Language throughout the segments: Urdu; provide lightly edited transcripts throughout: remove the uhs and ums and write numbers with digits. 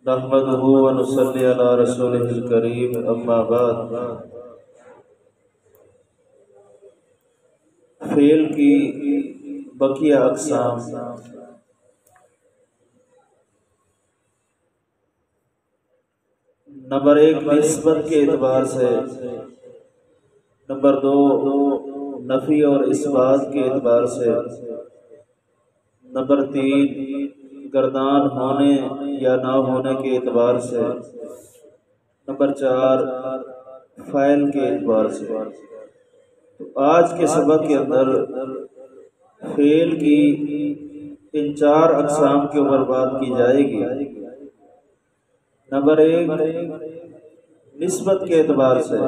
نحمده ونصلي على رسوله الكريم اما بعد۔ فعل کی بقیہ اقسام۔ نمبر 1 نسبت کے اعتبار سے، نمبر 2 نفی اور اثبات کے اعتبار سے، نمبر 3 گردان ہونے یا نہ ہونے کے اعتبار سے، نمبر 4 فاعل کے اعتبار سے۔ تو آج کے سبق کے اندر فعل کی ان 4 اقسام کے اوپر بات کی جائے گی۔ نمبر 1 نسبت کے اعتبار سے۔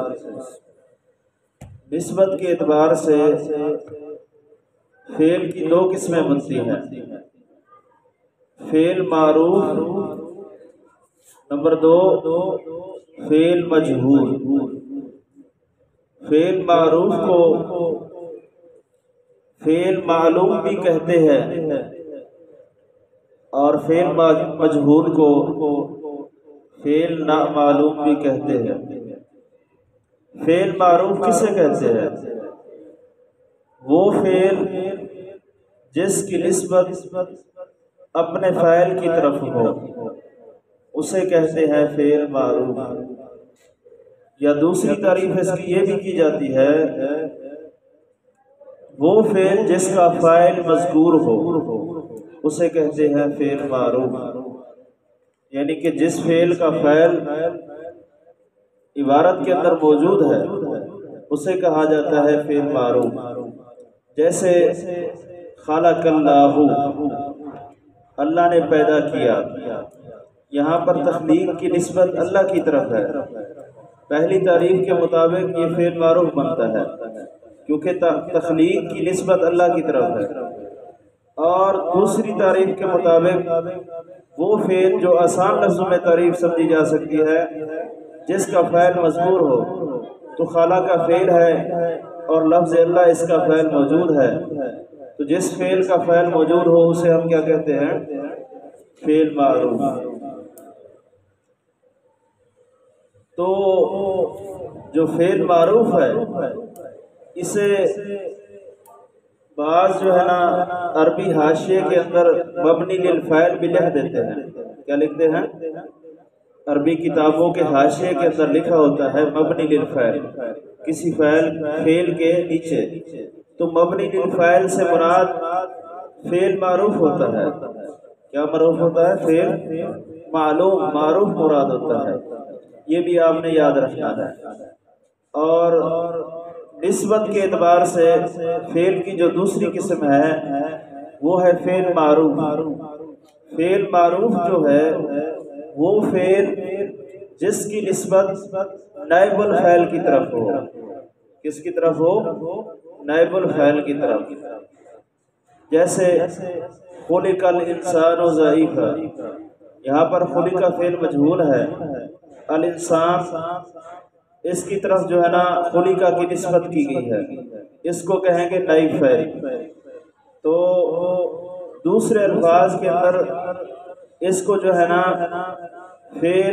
نسبت کے اعتبار سے فعل کی 2 قسمیں بنتی ہیں، فعل معروف، نمبر 2 فعل مجہول۔ فعل معروف کو فعل معلوم بھی کہتے ہیں اور فعل مجہول کو فعل نامعلوم بھی کہتے ہیں۔ فعل معروف کسے کہتے ہیں؟ وہ فعل جس کی نسبت اپنے فاعل کی طرف ہو، اسے کہتے ہیں فعل معروف۔ یا دوسری تعریف اس کی یہ بھی کی جاتی ہے، وہ فعل جس کا فاعل مذکور ہو، اسے کہتے ہیں فعل معروف۔ یعنی کہ جس فعل کا فاعل عبارت کے اندر موجود ہے، اسے کہا جاتا ہے فعل معروف۔ جیسے خلق اللہ، اللہ نے پیدا کیا، یہاں پر تخلیق کی نسبت اللہ کی طرف ہے۔ پہلی تعریف کے مطابق یہ فعل معروف بنتا ہے کیونکہ تخلیق کی نسبت اللہ کی طرف ہے، اور دوسری تعریف کے مطابق وہ فعل جو آسان لفظوں میں تعریف سمجھی جا سکتی ہے، جس کا فاعل مذکور ہو، تو خالق کا فعل ہے اور لفظ اللہ اس کا فعل موجود ہے، تو جس فعل کا فعل موجود ہو اسے ہم کیا کہتے ہیں؟ فعل معروف۔ تو جو فعل معروف ہے اسے بعض جو ہے نا عربی حاشیے کے اندر مبنی للفاعل بھی لکھ دیتے ہیں۔ کیا لکھتے ہیں؟ عربی کتابوں کے حاشیے کے اندر لکھا ہوتا ہے مبنی للفاعل، کسی فعل کے نیچے۔ تو مبنی للفاعل سے مراد فعل معروف ہوتا ہے۔ کیا معروف ہوتا ہے؟ فعل معلوم، معروف مراد ہوتا ہے۔ یہ بھی آپ نے یاد رکھنا ہے۔ اور نسبت کے اعتبار سے فعل کی جو دوسری قسم ہے وہ ہے فعل معروف۔ فعل معروف جو ہے وہ فعل جس کی نسبت نائب الفاعل کی طرف ہو۔ کس کی طرف ہو؟ نائب الفاعل کی طرف۔ جیسے خلق الانسان ضعیفا، یہاں پر خلق فعل مجہول ہے، الانسان اس کی طرف جو ہے نا خلق کی نسبت کی گئی ہے، اس کو کہیں گے نائب فاعل۔ تو دوسرے الفاظ کے اندر اس کو جو ہے نا فعل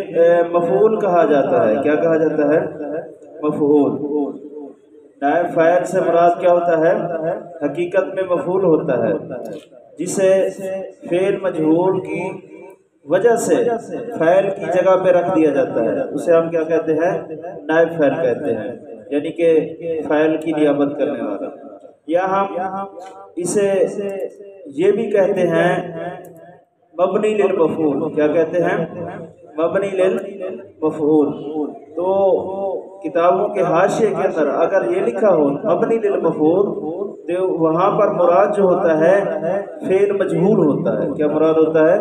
مفعول کہا جاتا ہے۔ کیا کہا جاتا ہے؟ مفعول۔ نائب فاعل سے مراد کیا ہوتا ہے؟ حقیقت میں مفعول ہوتا ہے، جسے فعل مجہول کی وجہ سے فاعل کی جگہ پہ رکھ دیا جاتا ہے، اسے ہم کیا کہتے ہیں؟ نائب فاعل کہتے ہیں، یعنی کہ فاعل کی نیابت کرنے والا۔ یا ہم اسے یہ بھی کہتے ہیں مبنی للمفعول۔ کیا کہتے ہیں؟ مبنی للمفعول۔ تو کتابوں کے حاشیے کے اندر اگر یہ لکھا ہو مبنی للمفعول، تو وہاں پر مراد جو ہوتا ہے فعل مجہول ہوتا ہے۔ کیا مراد ہوتا ہے؟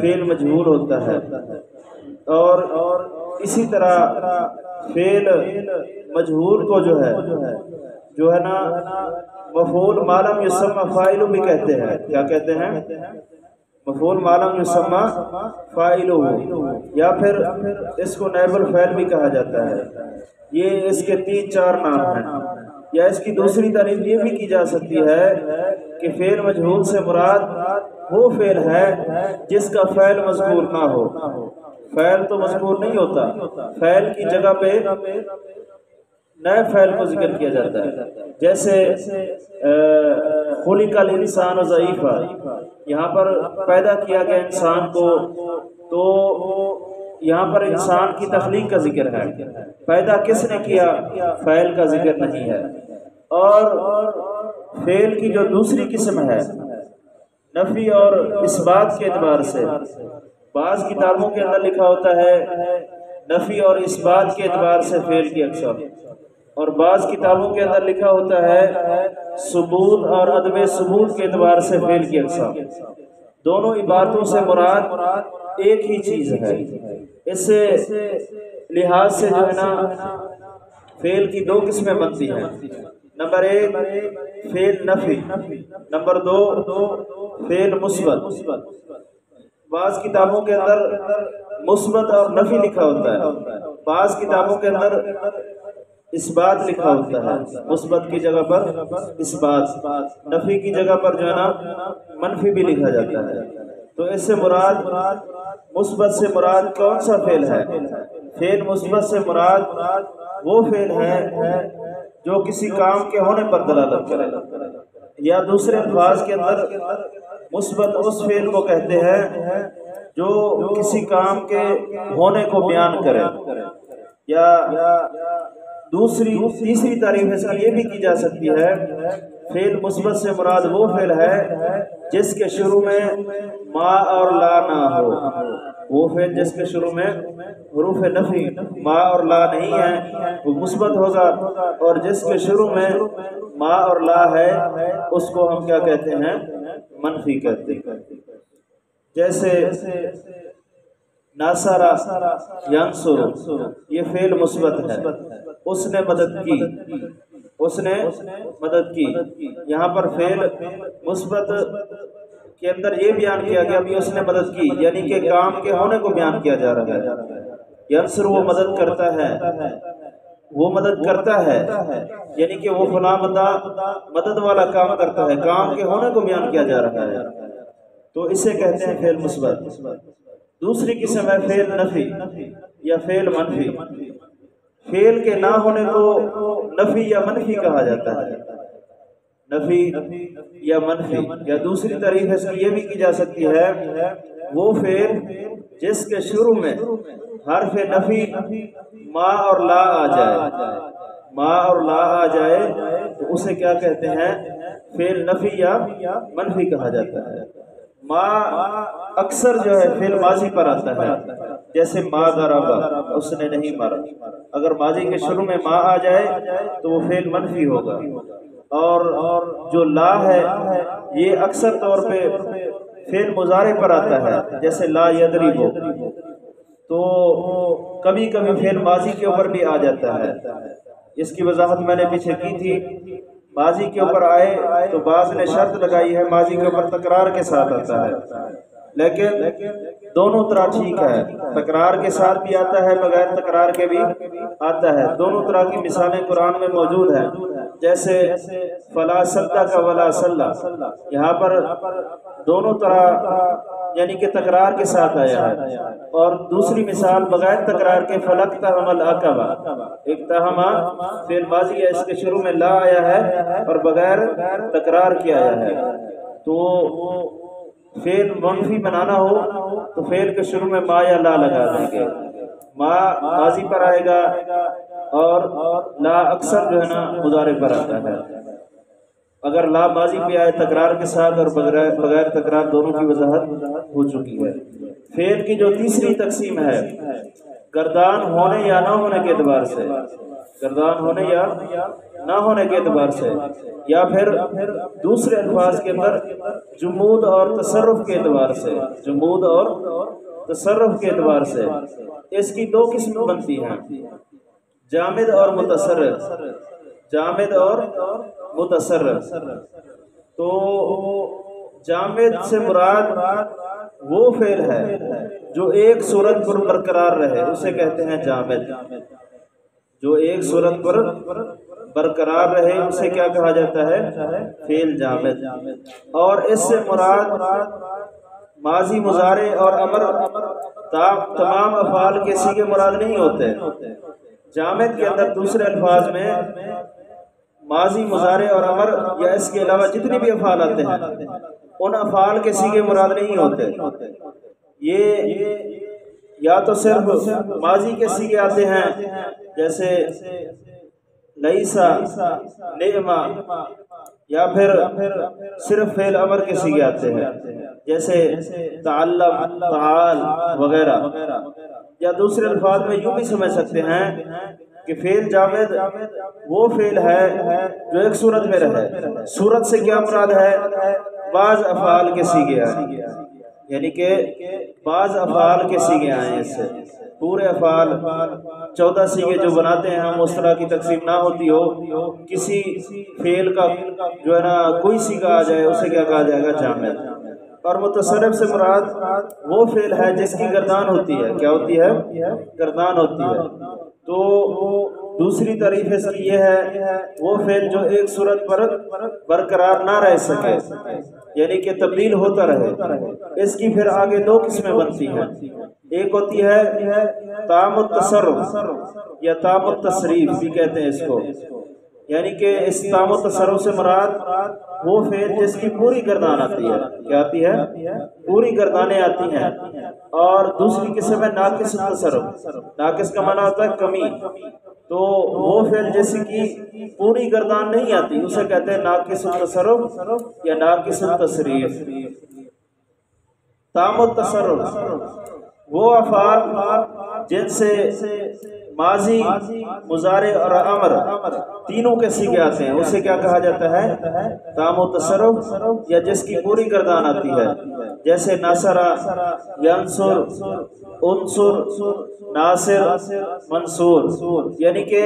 فعل مجہول ہوتا ہے۔ اور اسی طرح فعل مجہول کو جو ہے نا مفعول ما لم یسمى فاعل بھی کہتے ہیں۔ کیا کہتے ہیں؟ مفعول ما لم یسمى فاعلہ، یا پھر اس کو نائب الفاعل بھی کہا جاتا ہے۔ یہ اس کے 3-4 نام ہیں۔ یا اس کی دوسری تعریف یہ بھی کی جا سکتی ہے کہ فعل مجہول سے مراد وہ فعل ہے جس کا فعل مذکور نہ ہو۔ فعل تو مذکور نہیں ہوتا، فعل کی جگہ پہ نئے فعل کو ذکر کیا جاتا ہے۔ جیسے خلق الانسان ضعیفا، یہاں پر پیدا کیا گیا انسان کو، تو یہاں پر انسان کی تخلیق کا ذکر ہے، پیدا کس نے کیا، فعل کا ذکر نہیں ہے۔ اور فعل کی جو دوسری قسم ہے نفی اور اثبات کے اعتبار سے، بعض کتابوں کے اندر لکھا ہوتا ہے نفی اور اثبات کے اعتبار سے فعل کی اقسام، اور بعض کتابوں کے اندر لکھا ہوتا ہے ثبوت اور عدم ثبوت کے اعتبار سے فعل کی اقسام۔ دونوں عبارتوں سے مراد ایک ہی چیز ہے۔ اس لحاظ سے جو ہے نا فعل کی دو قسمیں بنتی ہیں، نمبر ایک فعل نفی، نمبر دو فعل مثبت۔ بعض کتابوں کے اندر مثبت اور نفی لکھا ہوتا ہے، بعض کتابوں کے اندر اثبات لکھا ہوتا ہے، مثبت کی جگہ پر اثبات، نفی کی جگہ پر جو ہے نا منفی بھی لکھا جاتا ہے۔ تو اس سے مراد مثبت سے مراد کون سا فعل ہے؟ فعل مثبت سے مراد وہ فعل ہے جو کسی کام کے ہونے پر دلالت کرے، یا دوسرے الفاظ کے اندر مثبت اس فعل کو کہتے ہیں جو کسی کام کے ہونے کو بیان کرے، یا تیسری تعریف اس کی یہ بھی کی جا سکتی ہے فعل مثبت سے مراد وہ فعل ہے جس کے شروع میں ما اور لا نہ ہو، وہ فعل جس کے شروع میں حروف نفی ما اور لا نہیں ہے وہ مثبت ہوگا، اور جس کے شروع میں ما اور لا ہے اس کو ہم کیا کہتے ہیں، منفی کہتے ہیں۔ جیسے ناصرہ ینصر، یہ فعل مثبت ہے، اس نے مدد کی، اس نے مدد کی۔ یہاں پر فعل مثبت کے اندر یہ بیان کیا گیا کہ اس نے مدد کی، یعنی کہ کام کے ہونے کو بیان کیا جا رہا ہے۔ ینصر وہ مدد کرتا ہے، وہ مدد کرتا ہے، یعنی کہ وہ فلاں بندہ مدد والا کام کرتا ہے، کام کے ہونے کو بیان کیا جا رہا ہے، تو اسے کہتے ہیں فعل مثبت۔ دوسری قسم ہے فعل نفی یا فعل منفی۔ فعل کے نہ ہونے کو نفی یا منفی کہا جاتا ہے، نفی یا منفی، یا دوسری تعریف اس کی یہ بھی کی جا سکتی ہے وہ فعل جس کے شروع میں حرف نفی ما اور لا آ جائے، ما اور لا آ جائے تو اسے کیا کہتے ہیں، فعل نفی یا منفی کہا جاتا ہے۔ ما اکثر جو ہے فعل ماضی پر آتا ہے، جیسے ما ضربا، اس نے نہیں مارا، اگر ماضی کے شروع میں ما آ جائے تو وہ فعل منفی ہوگا۔ اور جو لا ہے یہ اکثر طور پہ فعل مضارع پر آتا ہے، جیسے لا یضرب، تو کبھی کبھی فعل ماضی کے اوپر بھی آ جاتا ہے۔ اس کی وضاحت میں نے پیچھے کی تھی، ماضی کے اوپر آئے تو بعض نے شرط لگائی ہے ماضی کے اوپر تکرار کے ساتھ آتا ہے، لیکن دونوں طرح ٹھیک ہے، تکرار کے ساتھ بھی آتا ہے، بغیر تکرار کے بھی آتا ہے، دونوں طرح کی مثالیں قرآن میں موجود ہیں۔ جیسے فلا صدق ولا صلی، یہاں پر دونوں طرح یعنی کہ تکرار کے ساتھ آیا ہے، اور دوسری مثال بغیر تکرار کے فلقتحم العقبہ، اقتحم فعل ماضی ہے، اس کے شروع میں لا آیا ہے اور بغیر تکرار کے آیا ہے۔ تو فعل منفی بنانا ہو تو فعل کے شروع میں ما یا لا لگا دیں گے، ما ماضی پر آئے گا اور لا اکثر جو ہے نا مضارع پر آتا ہے۔ اگر لا ماضی پہ آئے تکرار کے ساتھ اور بغیر تکرار، دونوں کی وضاحت ہو چکی ہے۔ فعل کی جو تیسری تقسیم ہے گردان ہونے یا نہ ہونے کے اعتبار سے، گردان ہونے یا نہ ہونے کے اعتبار سے، یا پھر دوسرے الفاظ کے اندر جمود اور تصرف کے اعتبار سے، جمود اور تصرف کے اعتبار سے، اس کی دو قسمیں بنتی ہیں، جامد اور متصرف، جامد اور متصرف۔ تو جامد سے مراد وہ فعل ہے جو ایک صورت پر برقرار رہے، اسے کہتے ہیں جامد، جو ایک صورت پر برقرار رہے اسے کیا کہا جاتا ہے، فعل جامد۔ اور اس سے مراد ماضی مضارع اور امر تمام افعال کے صیغے مراد نہیں ہوتے۔ جامد کے اندر دوسرے الفاظ میں ماضی مضارع اور امر یا اس کے علاوہ جتنے بھی افعال آتے ہیں ان افعال کے صیغے مراد نہیں ہوتے۔ یہ یا تو صرف ماضی کے صیغے آتے ہیں جیسے لیسا، نعما، یا پھر صرف فعل امر کے صیغے آتے ہیں جیسے تعلم، تعال وغیرہ، یا دوسرے الفاظ میں یوں بھی سمجھ سکتے ہیں کہ فعل جامد وہ فعل ہے جو ایک صورت میں رہے۔ صورت سے کیا مراد ہے؟ بعض افعال کے صیغے آئے، یعنی کہ بعض افعال کے صیغے آئے اس سے۔ پورے افعال 14 صیغے جو بناتے ہیں ہم اس طرح کی تقسیم نہ ہوتی ہو، کسی فعل کا جو ہے نا کوئی صیغہ آ جائے اسے کیا کہا جائے گا؟ جامد۔ اور متصرف سے مراد وہ فعل ہے جس کی گردان ہوتی ہے۔ کیا ہوتی ہے؟ گردان ہوتی ہے۔ تو دوسری تعریف اس کی یہ ہے وہ فعل جو ایک صورت پر برقرار نہ رہ سکے، یعنی کہ تبدیل ہوتا رہے۔ اس کی پھر آگے دو قسمیں بنتی ہیں۔ ایک ہوتی ہے تام التصرف یا تام التصریف بھی کہتے ہیں اس کو، یعنی کہ اس تام التصرف سے مراد وہ فعل جس کی پوری گردان آتی ہے۔ کیا آتی ہے؟ پوری گردانیں آتی ہیں۔ اور دوسری قسم ہے ناقص التصرف۔ ناقص کا معنی ہوتا ہے کمی، تو وہ فعل جس کی پوری گردان نہیں آتی اسے کہتے ہیں ناقص التصرف یا ناقص التصریف۔ تام التصرف وہ افعال جن سے ماضی، مضارع اور امر تینوں کے صیغے آتے ہیں اسے کیا کہا جاتا ہے؟ تام التصرف، یا جس کی پوری گردان آتی ہے جیسے نصرہ، ینصر، انصر، ناصر، منصور، یعنی کہ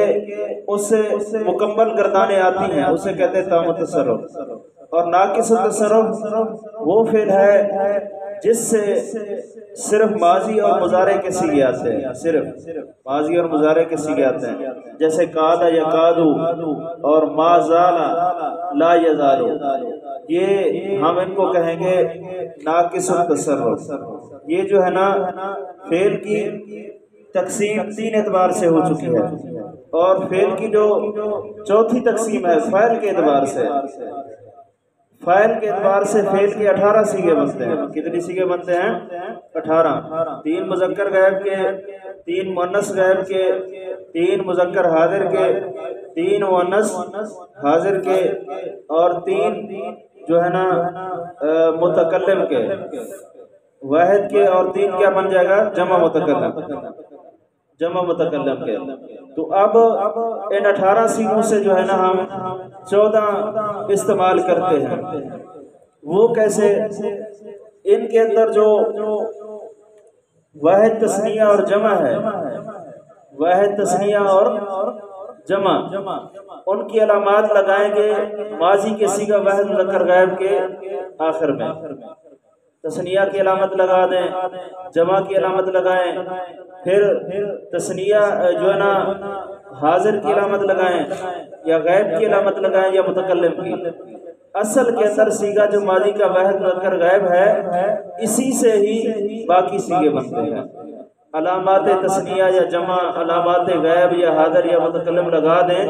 اس سے مکمل گردانیں آتی ہیں اسے کہتے ہیں تام التصرف۔ اور ناقص التصرف وہ فعل ہے جس سے صرف ماضی اور مضارع کے صیغے آتے ہیں، صرف ماضی اور مضارع کے صیغے آتے ہیں جیسے کاد یکادو اور ما زال لا یزال۔ یہ ہم ان کو کہیں گے ناقص التصرف۔ یہ جو ہے نا فعل کی تقسیم 3 اعتبار سے ہو چکی ہے، اور فعل کی جو چوتھی تقسیم ہے فاعل کے اعتبار سے۔ فاعل کے اعتبار سے فعل کے 18 صیغے بنتے ہیں۔ کتنی صیغے بنتے ہیں؟ 18۔ 3 مذکر غائب کے، 3 مؤنث غائب کے، 3 مذکر حاضر کے، 3 مؤنث حاضر کے، اور 3 جو ہے نا متکلم کے، واحد کے، اور 3 کیا بن جائے گا؟ جمع متکلم، جمع متکلم کے۔ تو اب ان 18 صیغوں سے جو ہے نا ہم 14 استعمال کرتے ہیں۔ وہ کیسے؟ ان کے اندر جو واحد، تثنیہ اور جمع ہے، واحد، تثنیہ اور جمع، ان کی علامات لگائیں گے ماضی کے صیغہ واحد مذکر غائب کے آخر میں۔ تثنیہ کی علامت لگا دیں، جمع کی علامت لگائیں، پھر تثنیہ جو ہے نا حاضر کی علامت لگائیں، یا غائب کی علامت لگائیں، یا متکلم کی۔ اصل کے اندر صیغہ جو ماضی کا واحد مذکر غائب ہے اسی سے ہی باقی صیغے بنتے ہیں۔ علامات تثنیہ یا جمع، علامات غائب یا حاضر یا متکلم لگا دیں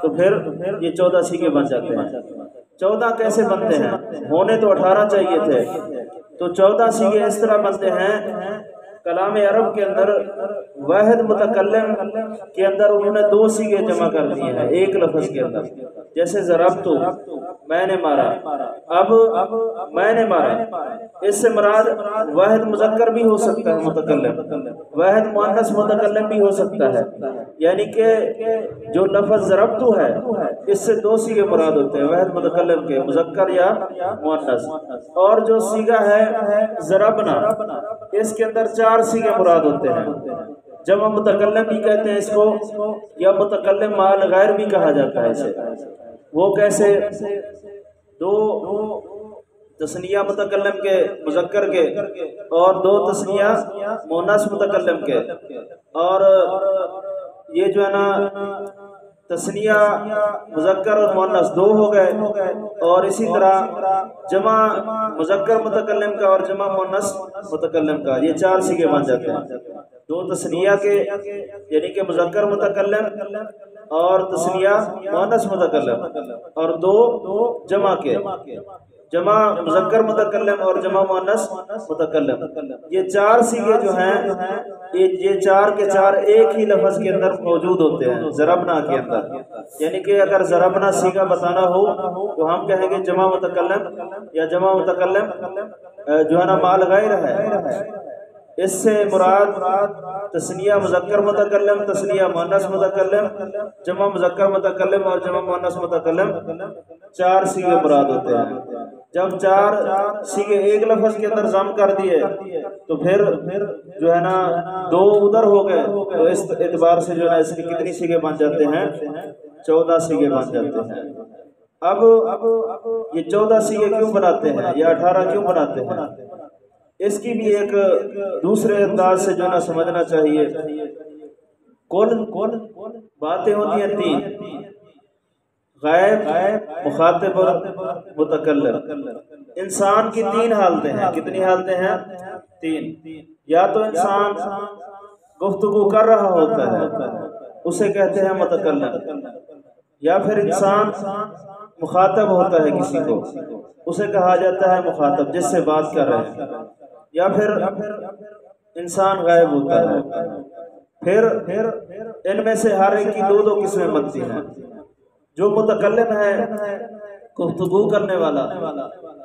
تو پھر یہ 14 صیغے بن جاتے ہیں۔ 14 کیسے بنتے ہیں؟ ہونے تو 18 چاہیے تھے، تو 14 صیغے اس طرح بنتے ہیں۔ کلام عرب کے اندر واحد متکلم کے اندر انہوں نے 2 صیغے جمع کر دیے ہیں ایک لفظ کے اندر، جیسے ضربتو، میں نے مارا۔ اب میں نے مارا، اس سے مراد واحد مذکر بھی ہو سکتا ہے متکلم، واحد مؤنث متکلم بھی ہو سکتا ہے، یعنی کہ جو لفظ ضربتو ہے اس سے 2 صیغے مراد ہوتے ہیں واحد متکلم کے، مذکر یا مؤنث۔ اور جو صیغہ ہے ضربنا، اس کے اندر 4 صیغے مراد ہوتے ہیں۔ جمع متکلم بھی کہتے ہیں اس کو، یا متکلم مع غیر بھی کہا جاتا ہے اسے۔ وہ کیسے؟ 2 تثنیہ متکلم کے، مذکر کے، اور 2 تثنیہ مؤنث متکلم کے، اور یہ جو ہے نا تثنیہ مذکر اور مؤنث دو ہو گئے، اور اسی طرح جمع مذکر متکلم کا اور جمع مؤنث متکلم کا، یہ چار صیغے بن جاتے ہیں، دو تثنیہ کے یعنی کہ مذکر متکلم اور تثنیہ مؤنث متکلم، اور دو جمع کے، جمع مذکر متکلم اور جمع مؤنث متکلم۔ یہ چار صیغے جو ہیں یہ چار کے چار ایک ہی لفظ کے اندر موجود ہوتے ہیں ضربنا کے اندر، یعنی کہ اگر ضربنا صیغہ بتانا ہو تو ہم کہیں گے جمع متکلم یا جمع متکلم جو ہے نا مال غیر ہے، اس سے مراد تثنیہ مذکر متکلم، تثنیہ مؤنث متکلم، جمع مذکر متکلم اور جمع مؤنث متکلم، چار صیغے مراد ہوتے ہیں۔ جب چار صیغے ایک لفظ کے اندر ضم کر دیے تو پھر جو ہے نا دو ادھر ہو گئے، تو اس اعتبار سے جو ہے نا اس کے کتنی صیغے بن جاتے ہیں؟ 14 صیغے بن جاتے ہیں۔ اب یہ 14 صیغے کیوں بناتے ہیں یا 18 کیوں بناتے ہیں؟ اس کی بھی ایک دوسرے انداز سے جو ہے نا سمجھنا چاہیے۔ کل باتیں ہوتی ہیں تین: غائب، مخاطب اور متکلم۔ انسان کی تین حالتیں ہیں، کتنی حالتیں ہیں؟ تین۔ یا تو انسان گفتگو کر رہا ہوتا ہے، اسے کہتے ہیں متکلم، یا پھر انسان مخاطب ہوتا ہے کسی کو، اسے کہا جاتا ہے مخاطب، جس سے بات کر رہے ہیں، یا پھر انسان غائب ہوتا ہے۔ پھر ان میں سے ہر ایک کی دو قسمیں بنتی ہیں۔ جو متکلم ہے، گفتگو کرنے والا،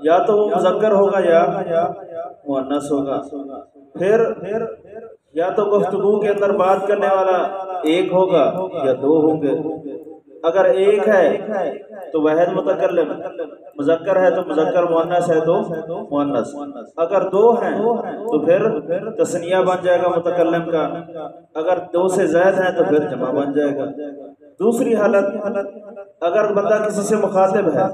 یا تو وہ مذکر ہوگا یا مؤنث ہوگا۔ پھر یا تو گفتگو کے اندر بات کرنے والا ایک ہوگا یا دو ہوں گے۔ اگر ایک ہے تو واحد متکلم، مذکر ہے تو مذکر، مؤنث ہے تو مؤنث۔ اگر دو ہیں تو پھر تثنیہ بن جائے گا متکلم کا، اگر دو سے زائد ہیں تو پھر جمع بن جائے گا۔ دوسری حالت، اگر بندہ کسی سے مخاطب ہے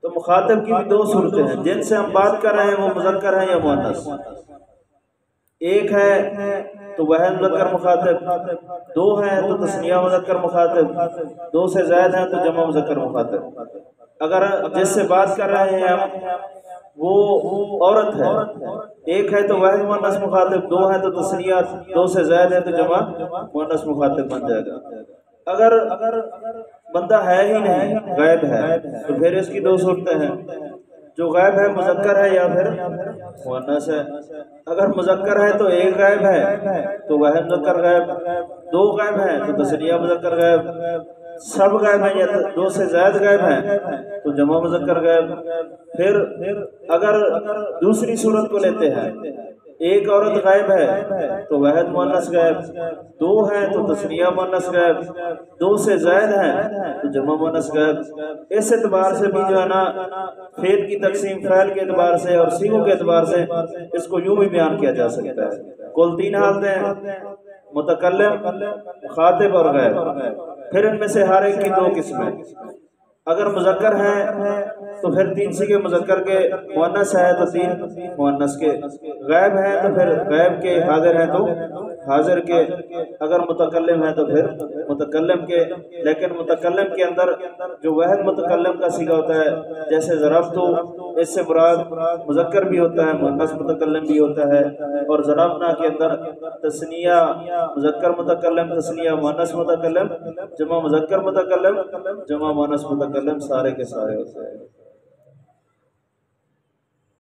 تو مخاطب کی بھی دو صورتیں ہیں، جن سے ہم بات کر رہے ہیں وہ مذکر ہیں یا مؤنث۔ ایک ہے تو واحد مذکر مخاطب، دو ہیں تو تثنیہ مذکر مخاطب، دو سے زائد ہیں تو جمع مذکر مخاطب۔ اگر جس سے بات کر رہے ہیں ہم وہ عورت ہے، ایک ہے تو واحد مؤنث مخاطب، دو ہیں تو تثنیہ، دو سے زائد ہے تو جمع مؤنث مخاطب بن جائے گا۔ اگر بندہ ہے ہی نہیں، غائب ہے، تو پھر اس کی دو صورتیں ہیں، جو غائب ہے مذکر ہے یا پھر مؤنث ہے۔ اگر مذکر ہے تو ایک غائب ہے تو واحد مذکر غائب، دو غائب ہیں تو تثنیہ مذکر غائب، سب غائب ہیں یا دو سے زائد غائب ہیں تو جمع مذکر غائب۔ پھر اگر دوسری صورت کو لیتے ہیں، ایک عورت غائب ہے تو واحد مؤنث غائب، دو ہیں تو تثنیہ مؤنث غائب، دو سے زائد ہیں تو جمع مؤنث غائب۔ اس اعتبار سے بھی جو ہے نا فعل کی تقسیم فعل کے اعتبار سے اور صیغوں کے اعتبار سے اس کو یوں بھی بیان کیا جا سکتا ہے۔ کل تین حالتیں ہیں: متکلم، مخاطب اور غائب۔ پھر ان میں سے ہر ایک کی دو قسمیں۔ اگر مذکر ہیں تو پھر تین صیغے مذکر کے، مؤنث ہے تو تین مؤنث کے، غائب ہیں تو پھر غائب کے، حاضر ہیں تو حاضر کے، اگر متکلم ہے تو پھر متکلم کے۔ لیکن متکلم کے اندر جو واحد متکلم کا صیغہ ہوتا ہے، جیسے ضربت، اس سے مراد مذکر بھی ہوتا ہے، مؤنث متکلم بھی ہوتا ہے، اور ضربنا کے اندر تثنیہ مذکر متکلم، تثنیہ مؤنث متکلم، جمع مذکر متکلم، جمع مؤنث متکلم، سارے کے سارے ہوتے ہیں۔